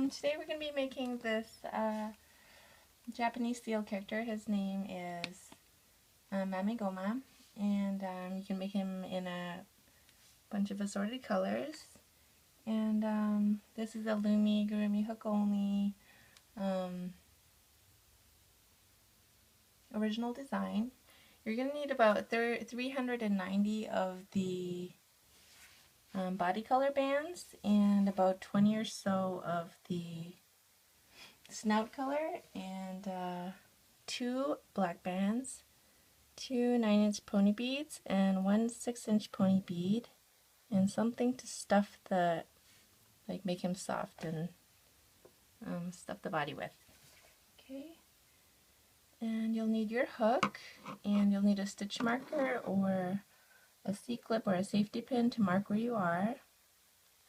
Today we're going to be making this Japanese seal character. His name is Mamegoma, and you can make him in a bunch of assorted colors. And this is a Lumigurumi hook only original design. You're going to need about 390 of the body color bands and about 20 or so of the snout color, and 2 black bands, 2 9-inch pony beads, and 1 6-inch pony bead, and something to stuff the, like make him soft and stuff the body with. Okay, and you'll need your hook, and you'll need a stitch marker or a C-clip or a safety pin to mark where you are.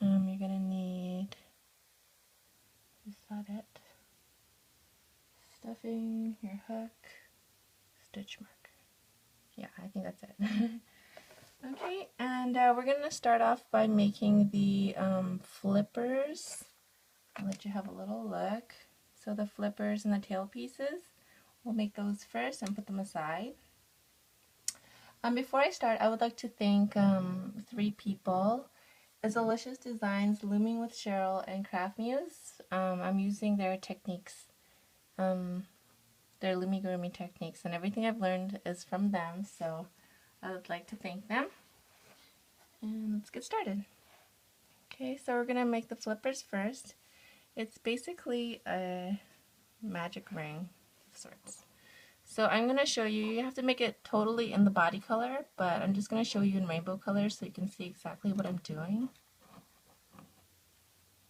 You're gonna need, is that it? Stuffing, your hook, stitch marker. Yeah, I think that's it. Okay, and we're going to start off by making the flippers. I'll let you have a little look. So the flippers and the tail pieces, we'll make those first and put them aside. Before I start, I would like to thank 3 people. Azalicious Designs, Looming with Cheryl, and Craft Muse. I'm using their techniques, their Lumigurumi techniques, and everything I've learned is from them, so I would like to thank them. And let's get started. Okay, so we're going to make the flippers first. It's basically a magic ring of sorts. So I'm going to show you, you have to make it totally in the body color, but I'm just going to show you in rainbow colors so you can see exactly what I'm doing.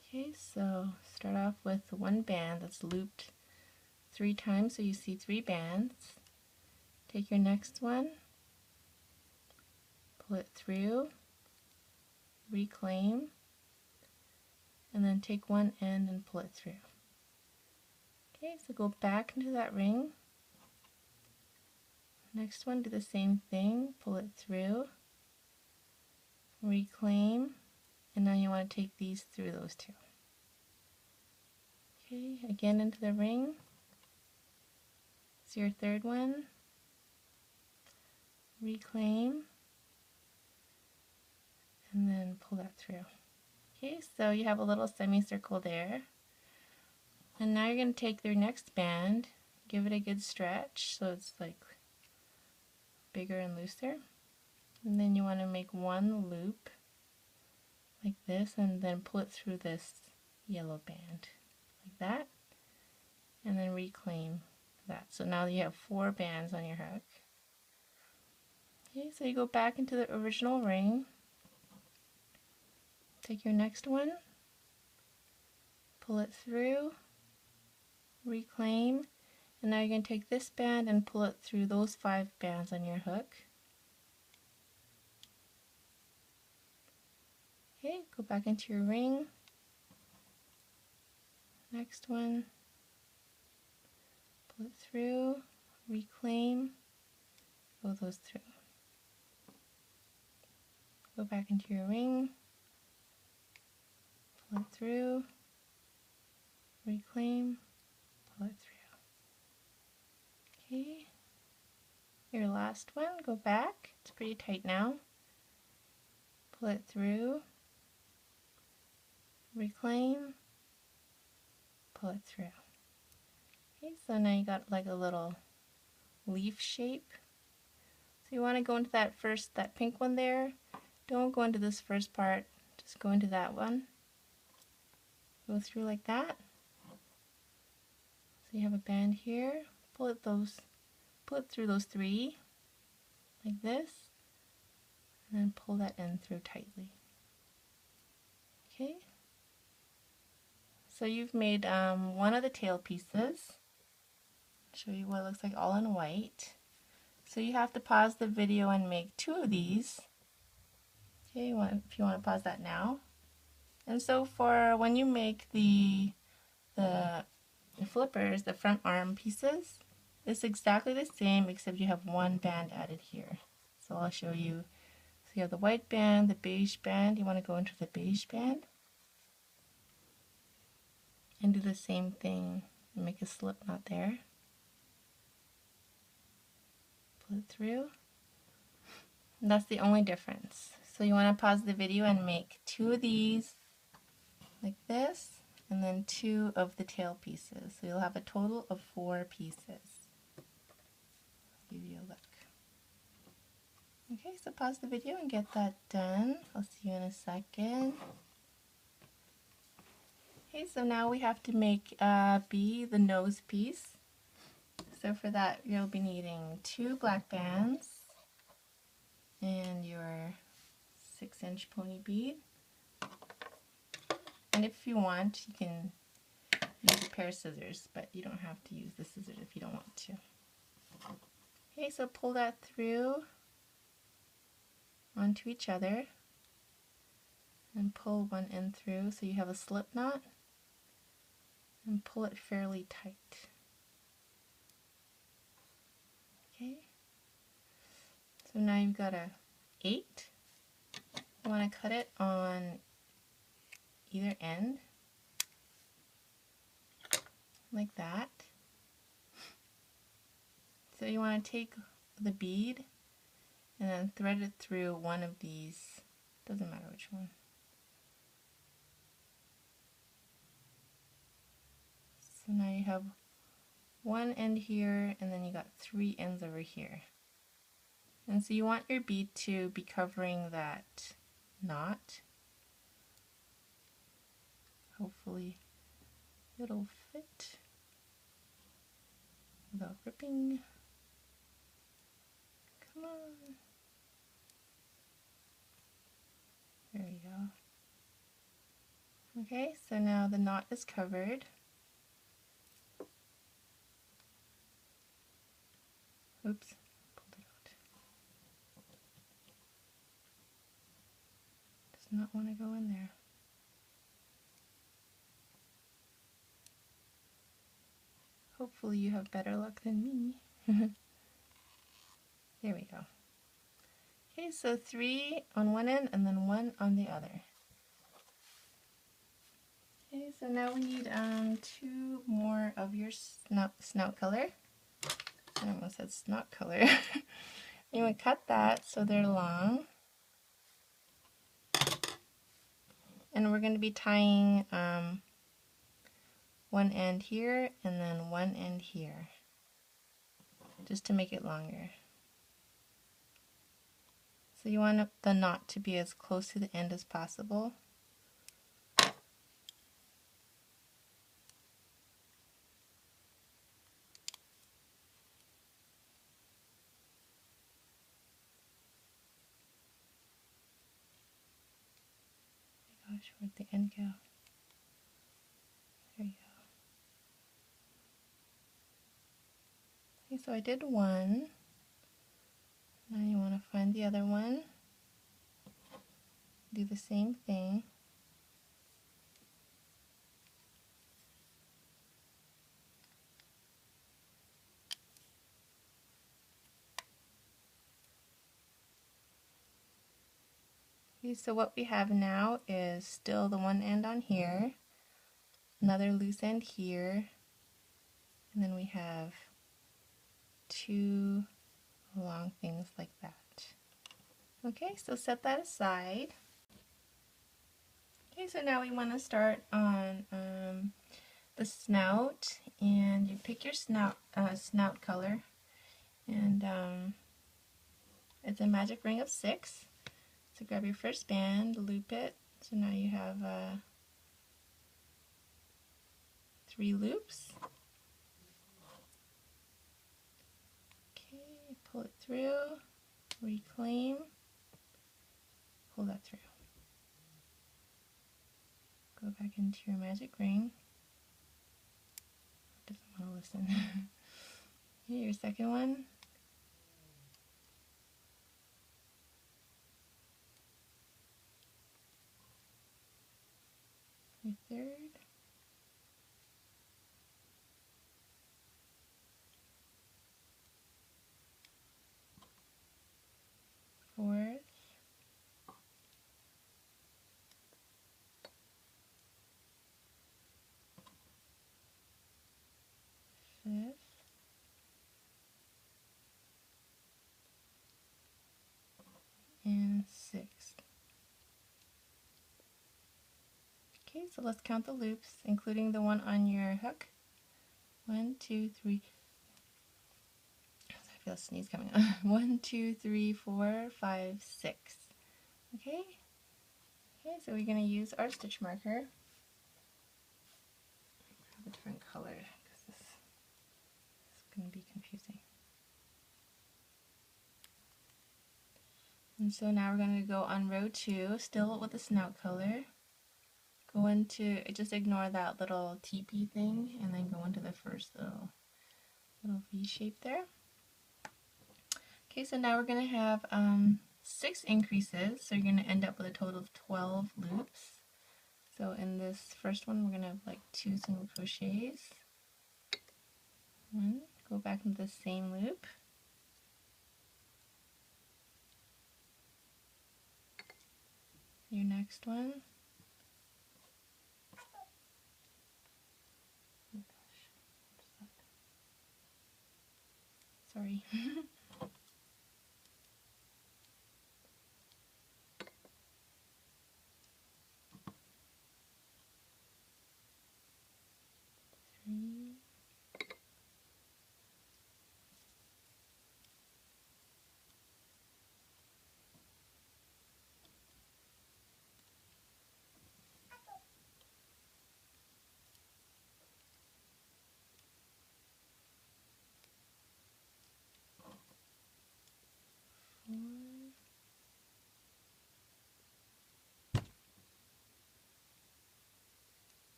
Okay, so start off with one band that's looped 3 times, so you see 3 bands. Take your next one, pull it through, reclaim, and then take one end and pull it through. Okay, so go back into that ring. Next one, do the same thing, pull it through, reclaim, and now you want to take these through those 2. Okay, again into the ring. It's your third one, reclaim, and then pull that through. Okay, so you have a little semicircle there. And now you're going to take your next band, give it a good stretch so it's like bigger and looser. And then you want to make one loop like this and then pull it through this yellow band like that. And then reclaim that. So now you have 4 bands on your hook. Okay, so you go back into the original ring. Take your next one, pull it through, reclaim, and now you're going to take this band and pull it through those 5 bands on your hook. Okay, go back into your ring. Next one, pull it through, reclaim, go those through. Go back into your ring, pull it through, reclaim, pull it through. Okay, your last one, go back, it's pretty tight now, pull it through, reclaim, pull it through. Okay, so now you got like a little leaf shape. So you want to go into that pink one there. Don't go into this first part, just go into that one. Go through like that. So you have a band here. Pull it through those 3 like this, and then pull that end through tightly. Okay. So you've made one of the tail pieces. I'll show you what it looks like all in white. So you have to pause the video and make 2 of these. Okay, if you want to pause that now. And so for when you make the flippers, the front arm pieces, it's exactly the same except you have 1 band added here. So I'll show you. So you have the white band, the beige band. You want to go into the beige band. and do the same thing and make a slip knot there. Pull it through. And that's the only difference. So you want to pause the video and make 2 of these like this, and then 2 of the tail pieces. So you'll have a total of 4 pieces. I'll give you a look. Okay, so pause the video and get that done. I'll see you in a second. Okay, so now we have to make B, the nose piece. So for that, you'll be needing 2 black bands and your 6-inch pony bead. And if you want, you can use a pair of scissors, but you don't have to use the scissors if you don't want to. Okay, so pull that through onto each other and pull one end through so you have a slip knot, and pull it fairly tight. Okay, so now you've got a 8. You want to cut it on either end like that. So you want to take the bead and then thread it through one of these, doesn't matter which one. So now you have one end here, and then you got 3 ends over here. And so you want your bead to be covering that knot. Hopefully it'll fit without ripping. Come on. There you go. Okay, so now the knot is covered. Oops, pulled it out. Does not want to go in there. Hopefully you have better luck than me. There we go. Okay, so 3 on one end and then 1 on the other. Okay, so now we need 2 more of your snout color. I almost said snot color. You would cut that so they're long. And we're going to be tying one end here and then one end here, just to make it longer. So you want the knot to be as close to the end as possible. Gosh, where'd the end go? There you go. Okay, so I did one. Now you want to find the other one. Do the same thing. Okay, so what we have now is still the one end on here, another loose end here, and then we have 2 long things like that. Okay, so set that aside. Okay, so now we want to start on the snout, and you pick your snout color, and it's a magic ring of 6. So grab your first band, loop it. So now you have 3 loops. Okay, pull it through, reclaim, pull that through. Go back into your magic ring. It doesn't want to listen. Okay, your second one. Your third. Fourth. Okay, so let's count the loops, including the one on your hook. 1, 2, 3. I feel a sneeze coming on. 1, 2, 3, 4, 5, 6. Okay. Okay, so we're going to use our stitch marker. Have a different color because this is going to be confusing. And so now we're going to go on row 2, still with the snout color. Go into, just ignore that little teepee thing, and then go into the first little V shape there. Okay, so now we're going to have 6 increases, so you're going to end up with a total of 12 loops. So in this first one, we're going to have like 2 single crochets. 1, go back into the same loop. Your next one. Oh gosh, sorry. 3.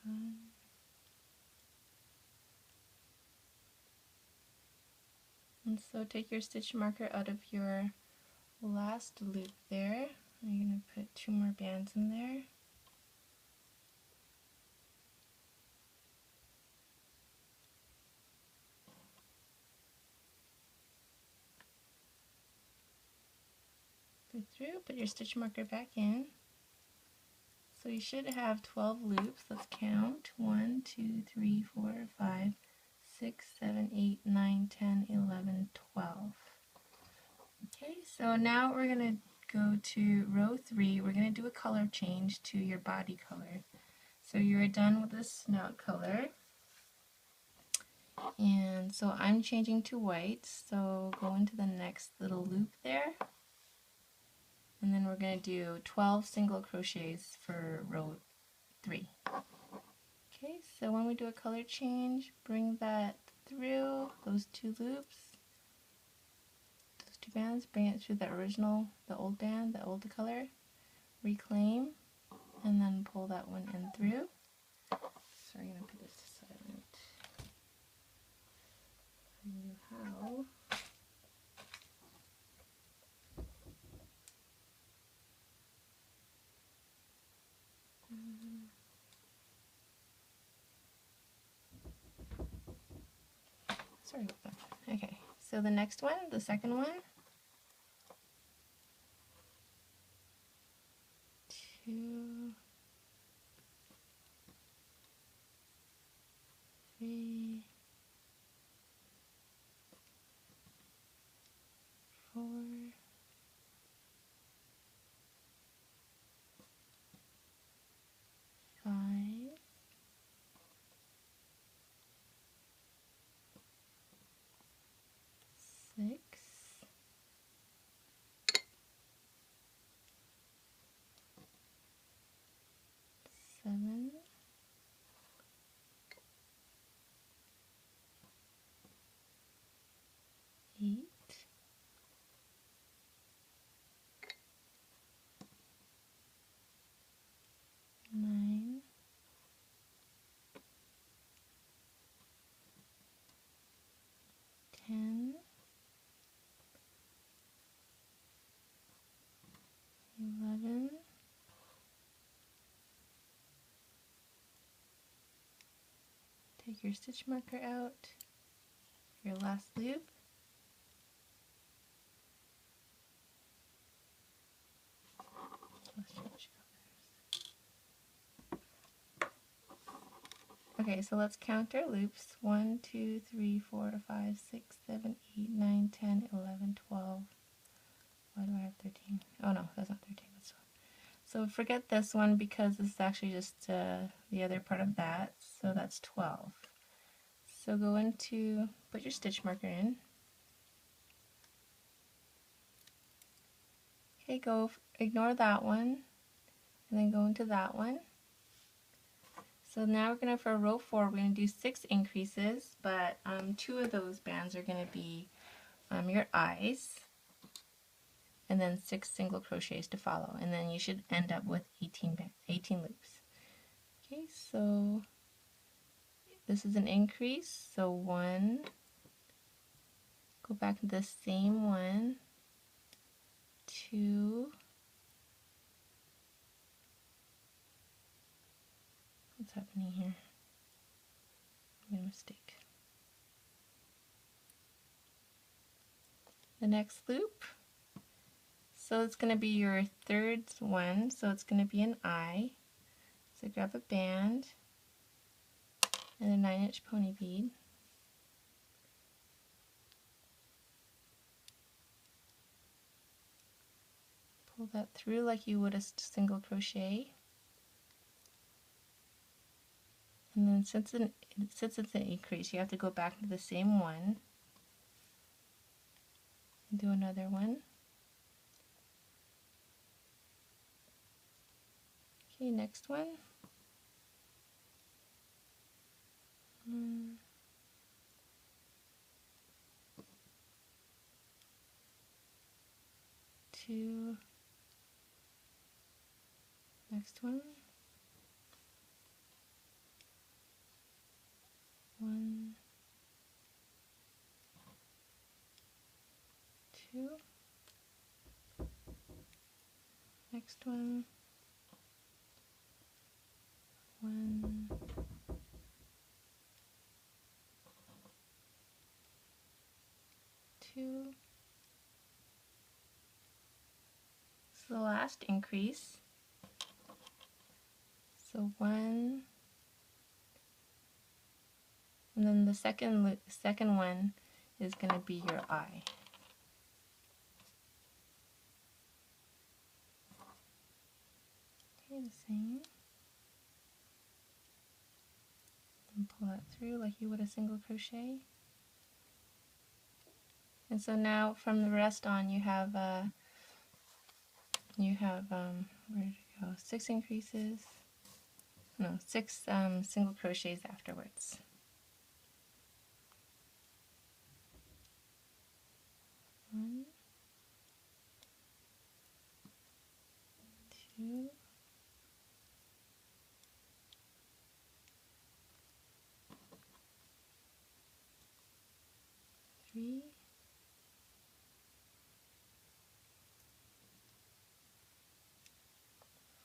4. And so take your stitch marker out of your last loop there. I'm going to put 2 more bands in there. Go through, put your stitch marker back in. So you should have 12 loops. Let's count. 1, 2, 3, 4, 5, 6, 7, 8, 9, 10, 11, 12. Okay, so now we're going to go to row 3. We're going to do a color change to your body color. So you're done with the snout color. And so I'm changing to white. So go into the next little loop there. And then we're going to do 12 single crochets for row 3. Okay, so when we do a color change, bring that through those 2 loops, those 2 bands, bring it through the original, the old band, the old color, reclaim, and then pull that one in through. So I'm going to put this to silent. I knew how. Sorry about that. Okay, so the next one, the second one, 2, 3, 4, 5, 6, 7, 8, 9, 10, 11, 'take your stitch marker out, your last loop, let's change colors. Okay, so let's count our loops. 1, 2, 3, 4, 5, 6, 7, 8, 9, 10, 11, So forget this one because this is actually just the other part of that. So that's 12. So go into, put your stitch marker in. Okay, ignore that one and then go into that one. So now we're going to, for row 4, we're going to do 6 increases, but 2 of those bands are going to be your eyes, and then 6 single crochets to follow, and then you should end up with 18 loops. Okay, so this is an increase, so 1, go back to the same one, 2, what's happening here? I made a mistake. The next loop, so it's going to be your third one, so it's going to be an eye. So grab a band and a 9-inch pony bead. Pull that through like you would a single crochet. And then since it's an increase, you have to go back to the same one and do another one. Okay, next one. 1, 2, next one. 1, 2, next one. 1, 2. So the last increase. So 1, and then the second one is going to be your eye. Okay, the same. And pull that through like you would a single crochet. And so now from the rest on you have where did it go? 6 increases. No, 6 single crochets afterwards. 1, 2, 3,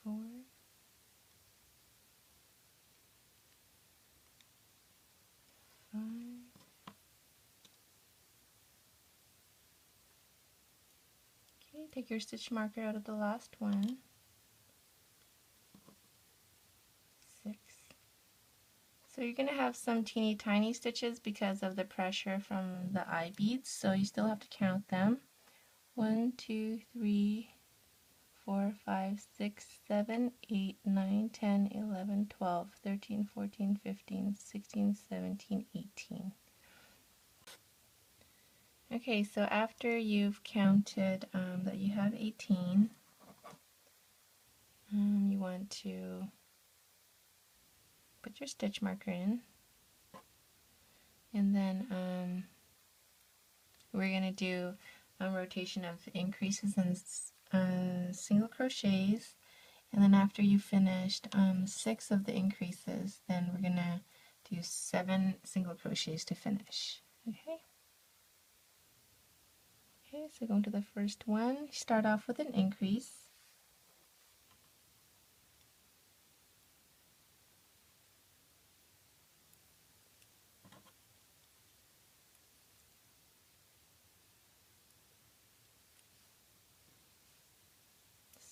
4, 5. Okay, take your stitch marker out of the last one. 6. So you're going to have some teeny tiny stitches because of the pressure from the eye beads, so you still have to count them. 1, 2, 3, 4, 5, 6, 7, 8, 9, 10, 11, 12, 13, 14, 15, 16, 17, 18. Okay, so after you've counted that you have 18, you want to put your stitch marker in, and then we're going to do a rotation of increases and single crochets, and then after you finished 6 of the increases, then we're going to do 7 single crochets to finish. Okay, so go into the first one, start off with an increase.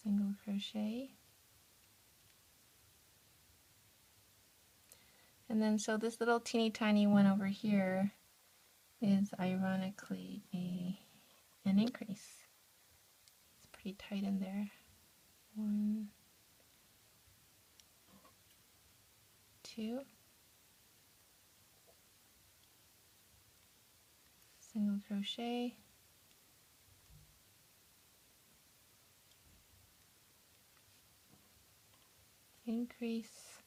Single crochet, and then so this little teeny tiny one over here is ironically an increase. It's pretty tight in there. 1, 2, single crochet, increase,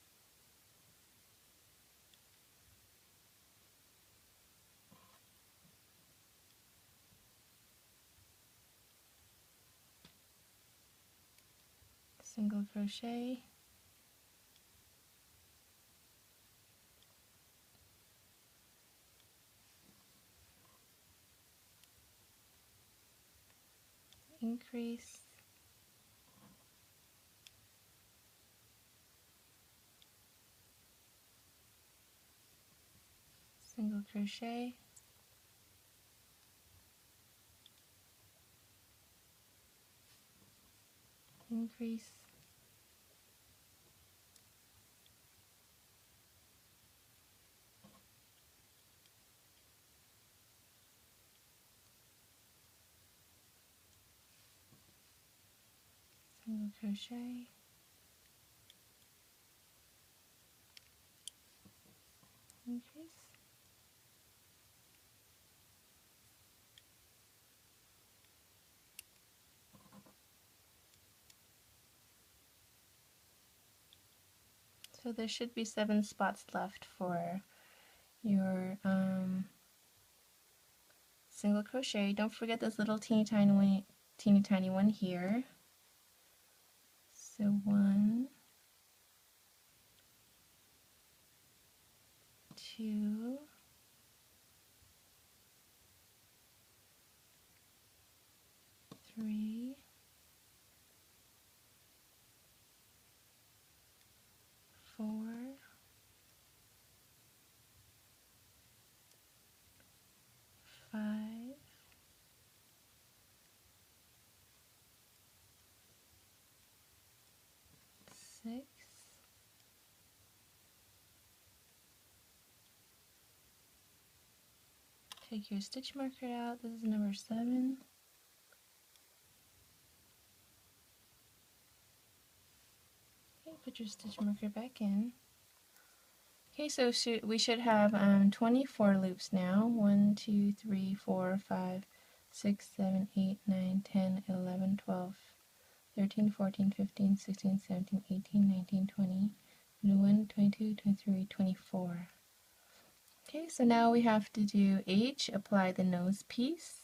single crochet, increase, single crochet, increase, single crochet, increase, so there should be 7 spots left for your single crochet. Don't forget this little teeny tiny one here. So 1, 2, 3, 4, 5, 6, 'Take your stitch marker out. This is number 7. Okay, put your stitch marker back in. Okay, so we should have 24 loops now. 1, 2, 3, 4, 5, 6, 7, 8, 9, 10, 11, 12, 13, 14, 15, 16, 17, 18, 19, 20, 21, 22, 23, 24. Okay, so now we have to do H, apply the nose piece.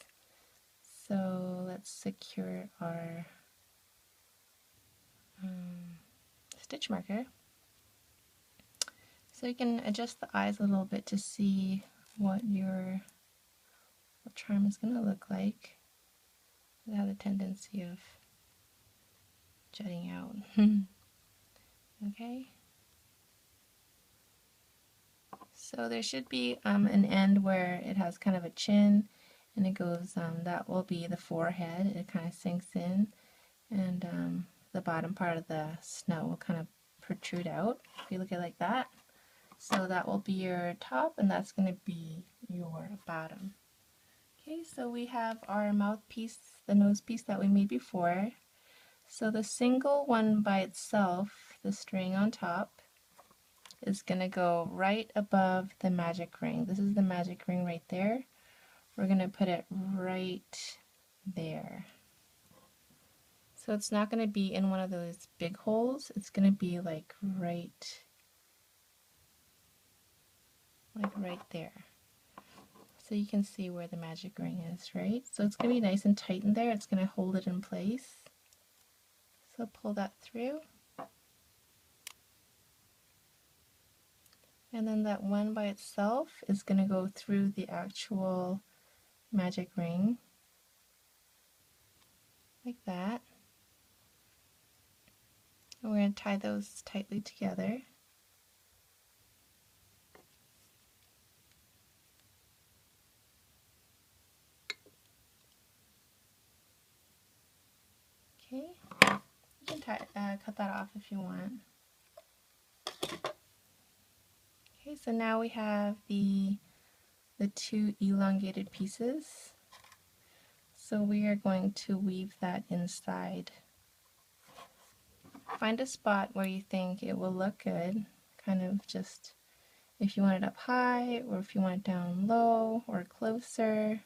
So let's secure our stitch marker. So you can adjust the eyes a little bit to see what your charm is going to look like. It has a tendency of jutting out. Okay. So there should be an end where it has kind of a chin, and it goes, that will be the forehead. It kind of sinks in, and the bottom part of the snout will kind of protrude out, if you look at it like that. So that will be your top, and that's going to be your bottom. Okay, so we have our mouthpiece, the nose piece that we made before. So the single one by itself, the string on top, is going to go right above the magic ring. This is the magic ring right there. We're going to put it right there. So it's not going to be in one of those big holes. It's going to be like right there. So you can see where the magic ring is, right? So it's going to be nice and tight in there. It's going to hold it in place. So pull that through. And then that one by itself is going to go through the actual magic ring, like that. And we're going to tie those tightly together. Okay, you can cut that off if you want. Okay, so now we have the 2 elongated pieces. So we are going to weave that inside. Find a spot where you think it will look good. kind of just if you want it up high or if you want it down low or closer.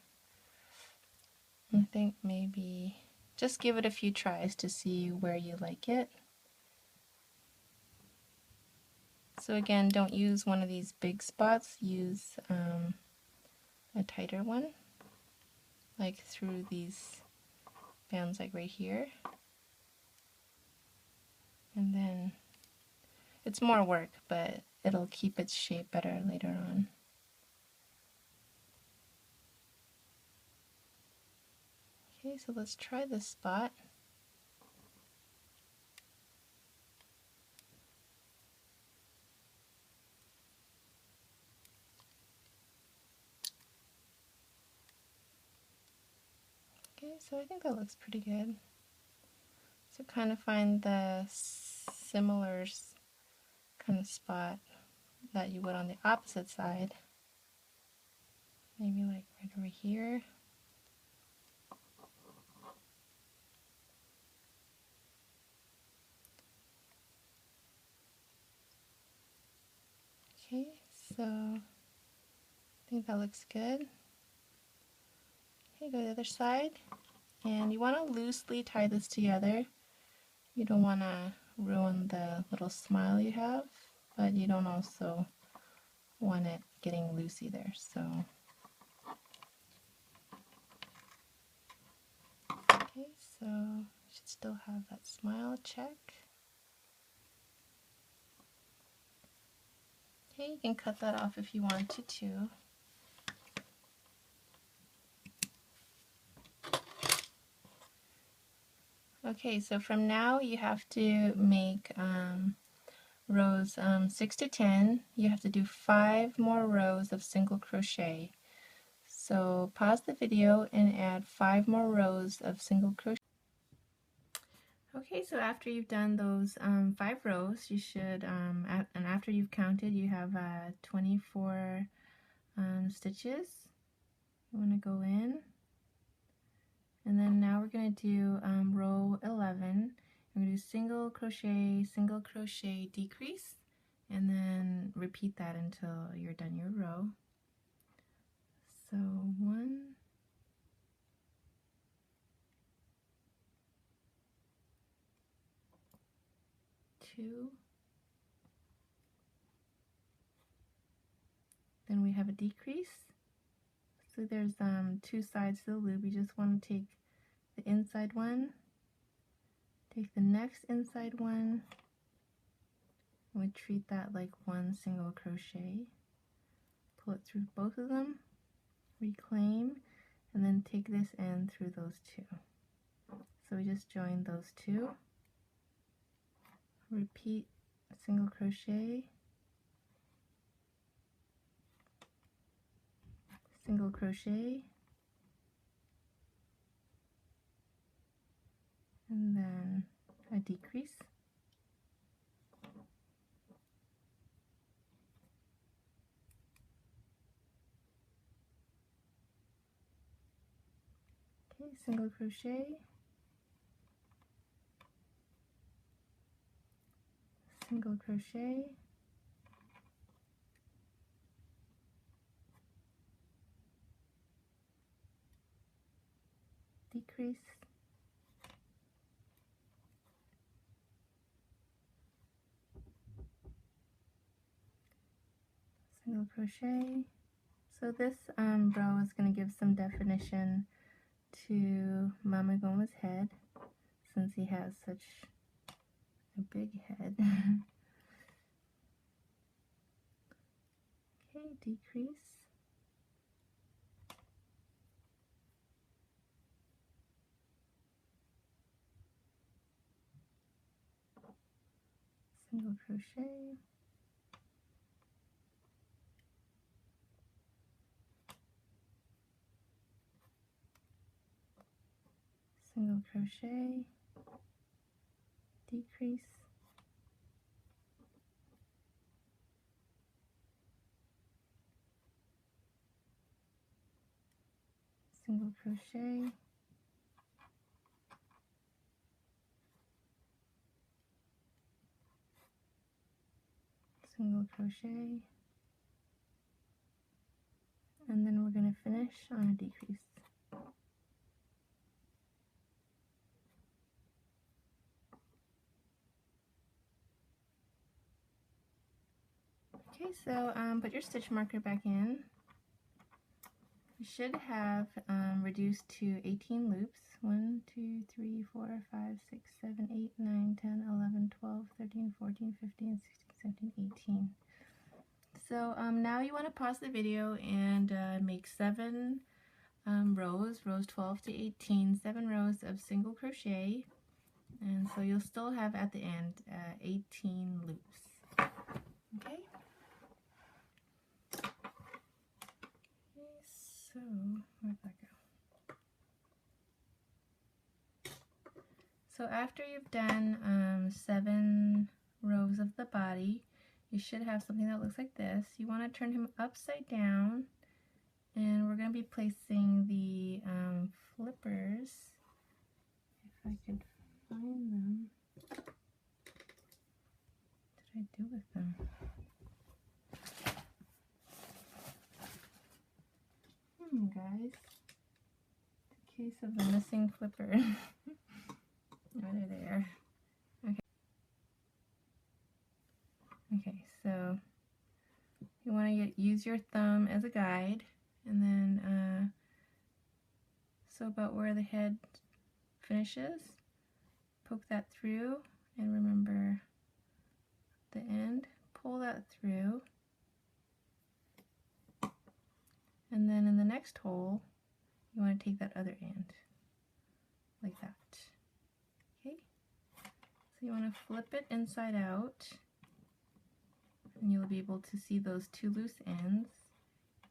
I think maybe just give it a few tries to see where you like it. So again, don't use one of these big spots, use a tighter one, like through these bands like right here. And then it's more work, but it'll keep its shape better later on. Okay, so let's try this spot. Okay, so I think that looks pretty good. So kind of find the similar kind of spot that you would on the opposite side. Maybe like right over here. Okay, so I think that looks good. Okay, go to the other side. And you want to loosely tie this together. You don't want to ruin the little smile you have, but you don't also want it getting loose either. So, okay, so you should still have that smile, check. Okay, you can cut that off if you wanted to. Okay, so from now you have to make rows 6 to 10. You have to do 5 more rows of single crochet. So pause the video and add 5 more rows of single crochet. Okay, so after you've done those 5 rows, you should, and after you've counted, you have 24 stitches. You want to go in, and then now we're going to do row 11. We're going to do single crochet, decrease, and then repeat that until you're done your row. So 1, 2, then we have a decrease. So there's 2 sides to the loop. You just want to take the inside one, take the next inside one, and we treat that like one single crochet. Pull it through both of them, reclaim, and then take this end through those 2. So we just join those 2, repeat single crochet, single crochet, and then a decrease, okay, single crochet, single crochet, decrease, single crochet. So this row is going to give some definition to Mama Goma's head, since he has such a big head. Okay, decrease, single crochet, single crochet, decrease, single crochet, single crochet, and then we're going to finish on a decrease. Okay, so put your stitch marker back in. You should have reduced to 18 loops. 1, 2, 3, 4, 5, 6, 7, 8, 9, 10, 11, 12, 13, 14, 15, 16, 17, 18. So now you want to pause the video and make 7 rows 12 to 18, 7 rows of single crochet, and so you'll still have at the end 18 loops. Okay. So, where'd that go? So after you've done 7 rows of the body, you should have something that looks like this. You want to turn him upside down, and we're going to be placing the flippers, if I could find them. What did I do with them? Guys, the case of the missing flipper. Oh, they're there. Okay. Okay, so you want to use your thumb as a guide, and then so about where the head finishes, poke that through, and remember the end, pull that through, and then in the next hole you want to take that other end like that. Okay, so you want to flip it inside out, and you'll be able to see those 2 loose ends.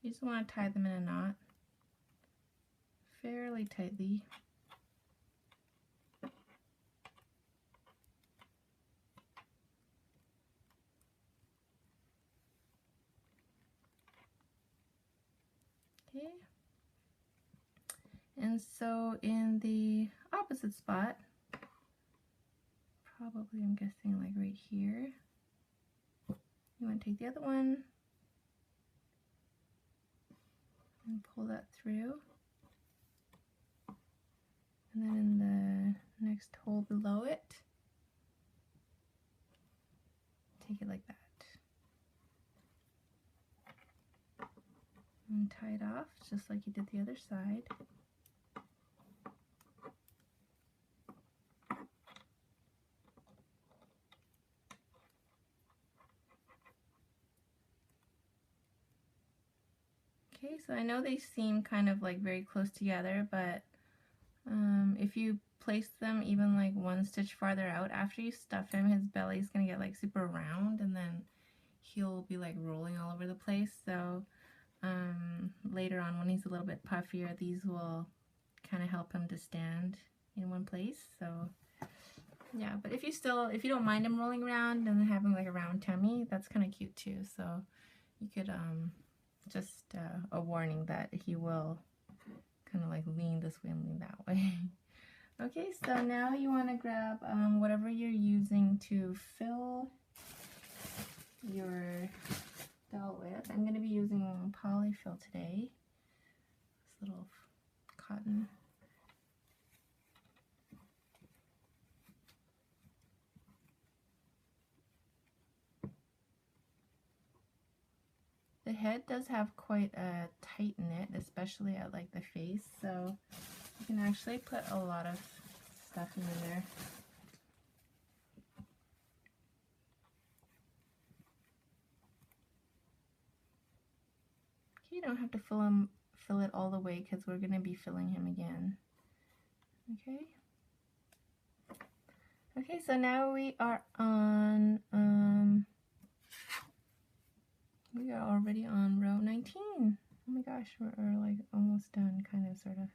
You just want to tie them in a knot fairly tightly. Okay, and so in the opposite spot, probably I'm guessing like right here, you want to take the other one and pull that through, and then in the next hole below it, take it like that and tie it off just like you did the other side. Okay, so I know they seem kind of like very close together, but if you place them even like 1 stitch farther out after you stuff him, his belly's gonna get like super round, and then he'll be like rolling all over the place. So later on, when he's a little bit puffier, these will kind of help him to stand in one place. So yeah, but if you don't mind him rolling around and having like a round tummy, that's kind of cute too. So you could just a warning that he will kind of like lean this way and lean that way. Okay, so now you want to grab whatever you're using to fill your doll with. I'm going to be using polyfill today. This little cotton. The head does have quite a tight knit, especially at like the face, so you can actually put a lot of stuff in there. Okay, you don't have to fill it all the way because we're going to be filling him again. Okay. Okay, so now we are on we are already on row 19. Oh my gosh, we're like almost done, kind of, sort of.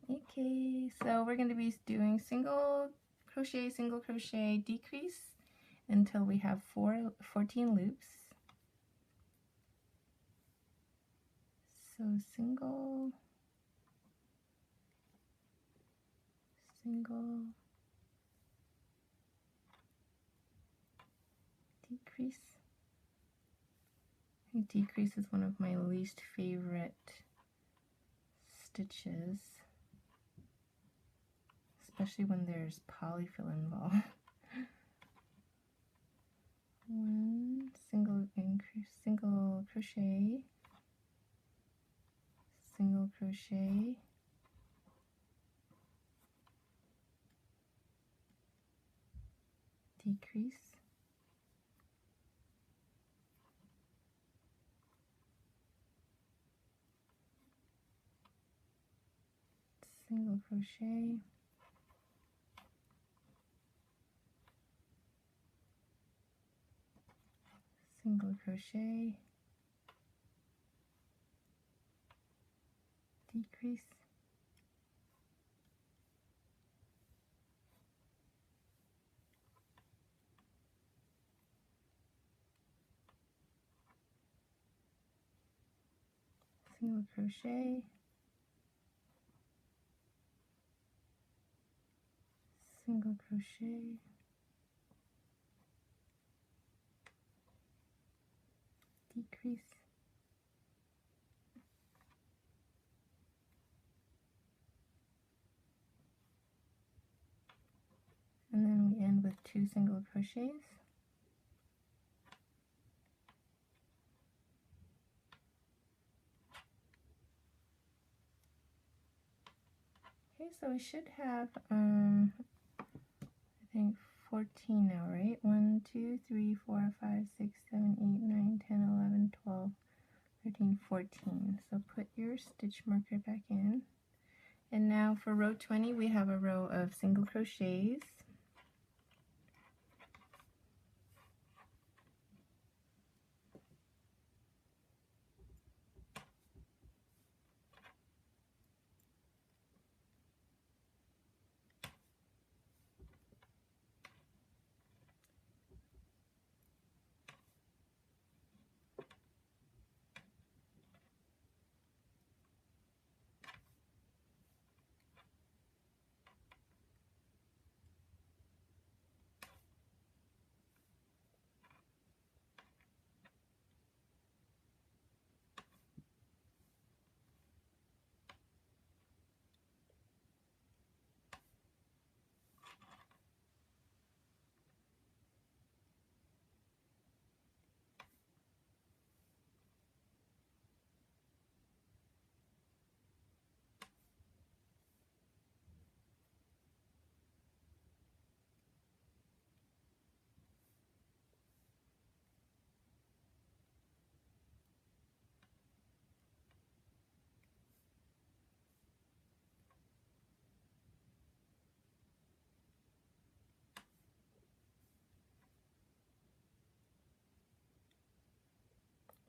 Okay, so we're going to be doing single crochet, decrease until we have 14 loops. So single, decrease, Decrease is one of my least favorite stitches, especially when there's polyfill involved. One single crochet, single crochet, decrease, single crochet, single crochet, decrease, single crochet, single crochet, decrease, and then we end with 2 single crochets. Okay, so we should have I think 14 now, right? 1, 2, 3, 4, 5, 6, 7, 8, 9, 10, 11, 12, 13, 14. So put your stitch marker back in. And now for row 20, we have a row of single crochets.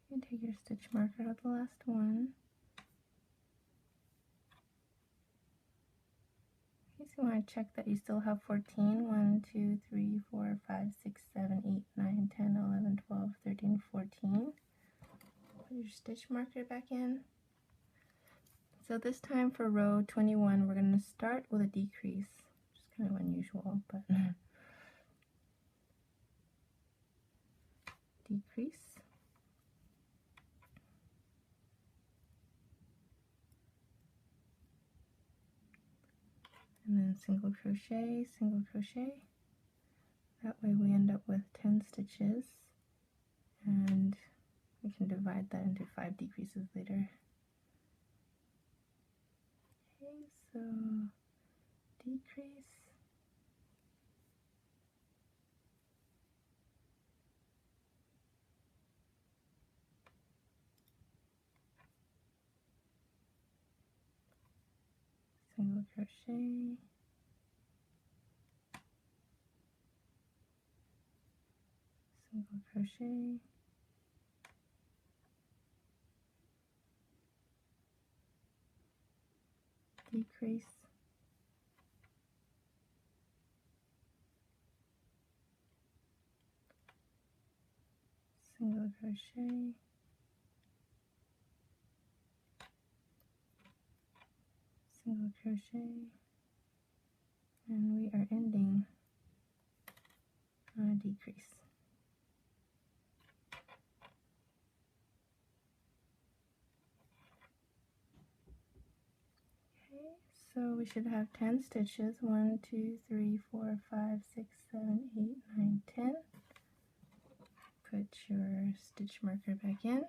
You can take your stitch marker out the last one. Okay, so you want to check that you still have 14. 1, 2, 3, 4, 5, 6, 7, 8, 9, 10, 11, 12, 13, 14. Put your stitch marker back in. So this time for row 21, we're going to start with a decrease, which is kind of unusual, but decrease. And then single crochet, single crochet. That way we end up with 10 stitches, and we can divide that into 5 decreases later. Okay, so decrease, single crochet, single crochet, decrease, single crochet, single crochet, and we are ending on a decrease. So we should have 10 stitches. 1, 2, 3, 4, 5, 6, 7, 8, 9, 10. Put your stitch marker back in.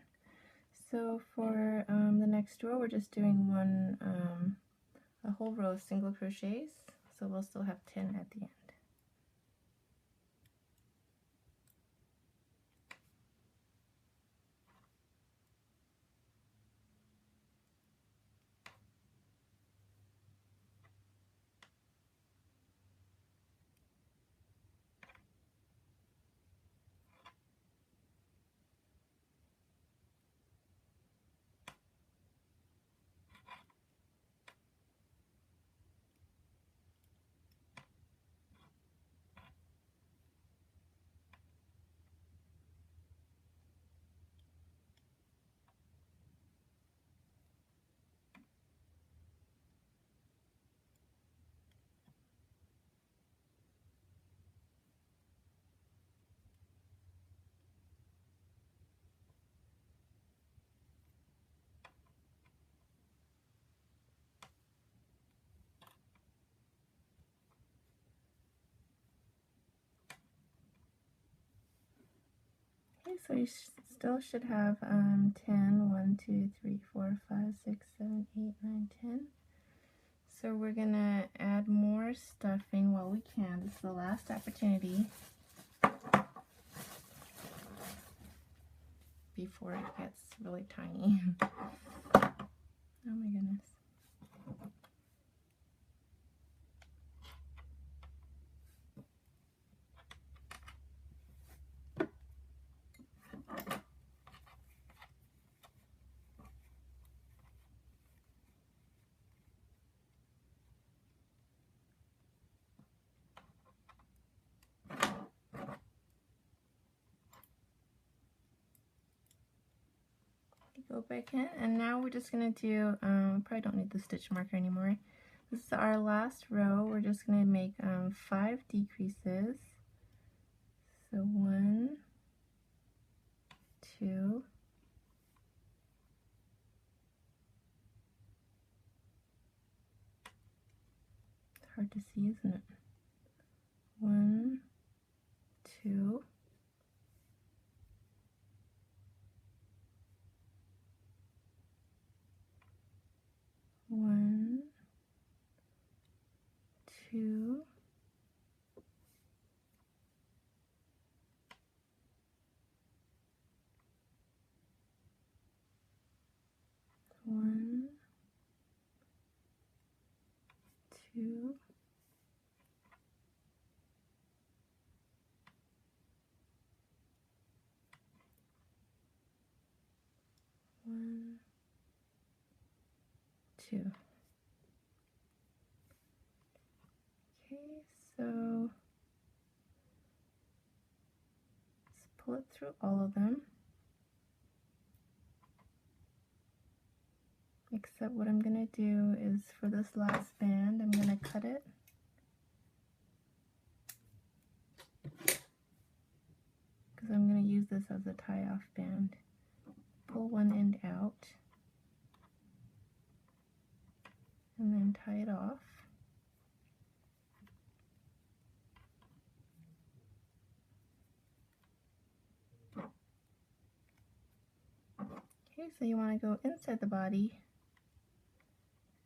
So for the next row, we're just doing a whole row of single crochets. So we'll still have 10 at the end. Okay, so you still should have 10, 1, 2, 3, 4, 5, 6, 7, 8, 9, 10. So we're gonna add more stuffing while we can. This is the last opportunity before it gets really tiny. Oh my goodness. Go back in, and now we're just going to do, probably don't need the stitch marker anymore. This is our last row. We're just going to make 5 decreases. So 1, 2, 'It's hard to see, isn't it? 1, 2, 1, 2, 1, 2, 1, 2. Okay, so let's pull it through all of them. Except what I'm going to do is for this last band, I'm going to cut it. Because I'm going to use this as a tie-off band. Pull one end out. And then tie it off. Okay, so you want to go inside the body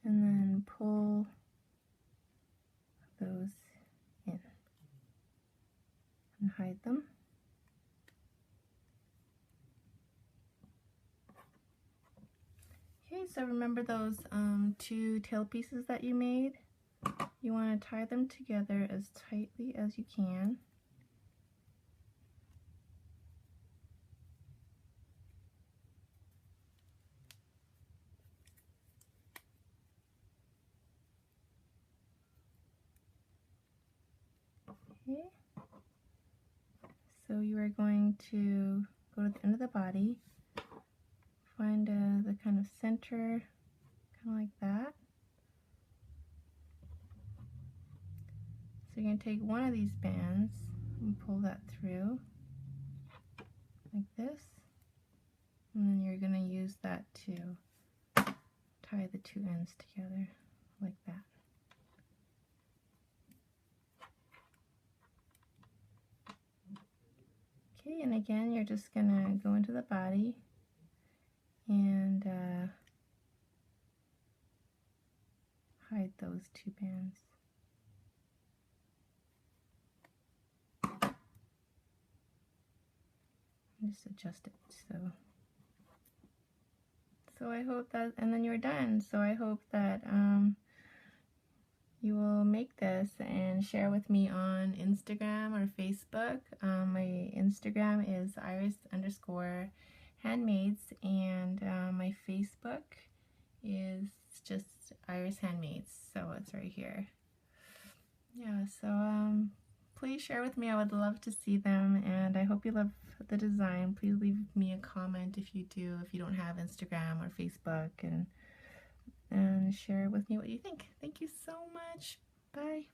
and then pull those in and hide them. Okay, so remember those 2 tail pieces that you made? You want to tie them together as tightly as you can. Okay, so you are going to go to the end of the body, find the kind of center, kind of like that. So you're going to take one of these bands and pull that through like this, and then you're going to use that to tie the 2 ends together like that. Okay, and again, you're just gonna go into the body and hide those two bands. Just adjust it so I hope that, and then you're done. So I hope that you will make this and share with me on Instagram or Facebook. My Instagram is iris_handmaids, and my Facebook is just Iris Handmaids, so it's right here. Yeah, so please share with me. I would love to see them, and I hope you love the design. Please leave me a comment if you do, if you don't have Instagram or Facebook, and share with me what you think. Thank you so much. Bye.